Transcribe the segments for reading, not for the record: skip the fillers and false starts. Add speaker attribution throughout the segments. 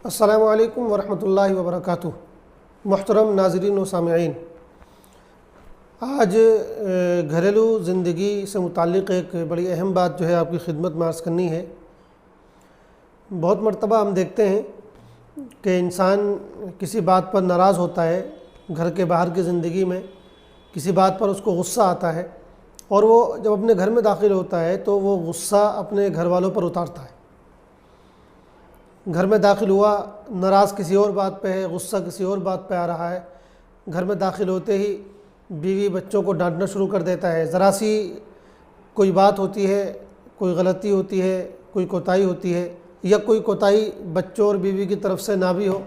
Speaker 1: السلام علیکم ورحمۃ اللہ وبرکاتہ۔ محترم ناظرین و سامعین، آج گھریلو زندگی سے متعلق ایک بڑی اہم بات جو ہے آپ کی خدمت میں عرض کرنی ہے۔ بہت مرتبہ ہم دیکھتے ہیں کہ انسان کسی بات پر ناراض ہوتا ہے، گھر کے باہر کی زندگی میں کسی بات پر اس کو غصہ آتا ہے، اور وہ جب اپنے گھر میں داخل ہوتا ہے تو وہ غصہ اپنے گھر والوں پر اتارتا ہے۔ گھر میں داخل ہوا، ناراض کسی اور بات پہ ہے، غصہ کسی اور بات پہ آ رہا ہے۔ گھر میں داخل ہوتے ہی بیوی بچوں کو ڈانٹنا شروع کر دیتا ہے۔ ذرا سی کوئی بات ہوتی ہے، کوئی غلطی ہوتی ہے، کوئی کوتاہی ہوتی ہے، یا کوئی کوتاہی بچوں اور بیوی کی طرف سے نہ بھی ہو،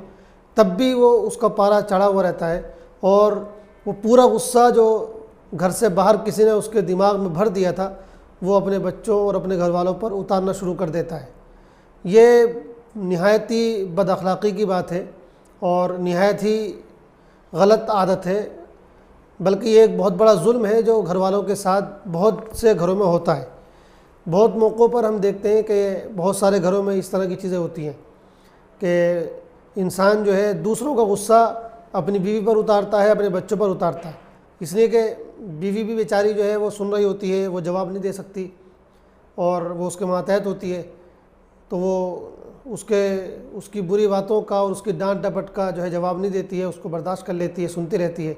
Speaker 1: تب بھی وہ اس کا پارا چڑھا ہوا رہتا ہے، اور وہ پورا غصہ جو گھر سے باہر کسی نے اس کے دماغ میں بھر دیا تھا وہ اپنے بچوں اور اپنے گھر والوں پر اتارنا شروع کر دیتا ہے۔ یہ نہایت ہی بد اخلاقی کی بات ہے اور نہایت ہی غلط عادت ہے، بلکہ یہ ایک بہت بڑا ظلم ہے جو گھر والوں کے ساتھ بہت سے گھروں میں ہوتا ہے۔ بہت موقعوں پر ہم دیکھتے ہیں کہ بہت سارے گھروں میں اس طرح کی چیزیں ہوتی ہیں کہ انسان جو ہے دوسروں کا غصہ اپنی بیوی پر اتارتا ہے، اپنے بچوں پر اتارتا ہے، اس لیے کہ بیوی بھی بیچاری جو ہے وہ سن رہی ہوتی ہے، وہ جواب نہیں دے سکتی اور وہ اس کے ماتحت ہوتی ہے، تو وہ اس کی بری باتوں کا اور اس کی ڈانٹ ڈپٹ کا جو ہے جواب نہیں دیتی ہے، اس کو برداشت کر لیتی ہے، سنتی رہتی ہے۔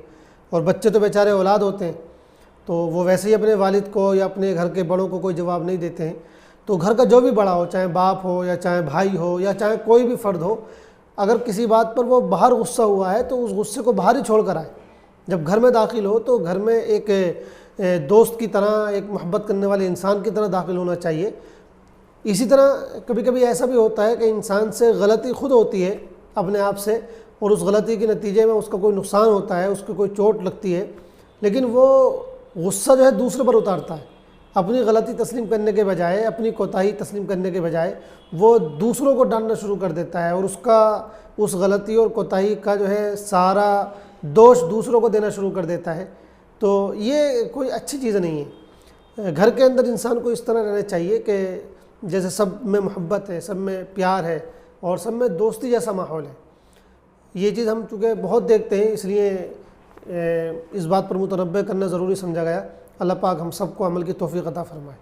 Speaker 1: اور بچے تو بیچارے اولاد ہوتے ہیں، تو وہ ویسے ہی اپنے والد کو یا اپنے گھر کے بڑوں کو کوئی جواب نہیں دیتے ہیں۔ تو گھر کا جو بھی بڑا ہو، چاہے باپ ہو یا چاہے بھائی ہو یا چاہے کوئی بھی فرد ہو، اگر کسی بات پر وہ باہر غصہ ہوا ہے تو اس غصے کو باہر ہی چھوڑ کر آئے۔ جب گھر میں داخل ہو تو گھر میں ایک دوست کی طرح، ایک محبت کرنے والے انسان کی طرح داخل ہونا چاہیے۔ اسی طرح کبھی کبھی ایسا بھی ہوتا ہے کہ انسان سے غلطی خود ہوتی ہے اپنے آپ سے، اور اس غلطی کے نتیجے میں اس کا کوئی نقصان ہوتا ہے، اس کو کوئی چوٹ لگتی ہے، لیکن وہ غصہ جو ہے دوسرے پر اتارتا ہے۔ اپنی غلطی تسلیم کرنے کے بجائے، اپنی کوتاہی تسلیم کرنے کے بجائے وہ دوسروں کو ڈانٹنا شروع کر دیتا ہے، اور اس غلطی اور کوتاہی کا جو ہے سارا دوش دوسروں کو دینا شروع کر دیتا ہے۔ تو یہ کوئی اچھی چیز نہیں ہے۔ گھر کے اندر انسان کو اس طرح رہنا چاہیے کہ جیسے سب میں محبت ہے، سب میں پیار ہے، اور سب میں دوستی جیسا ماحول ہے۔ یہ چیز ہم چونکہ بہت دیکھتے ہیں، اس لیے اس بات پر متنبہ کرنا ضروری سمجھا گیا۔ اللہ پاک ہم سب کو عمل کی توفیق عطا فرمائے۔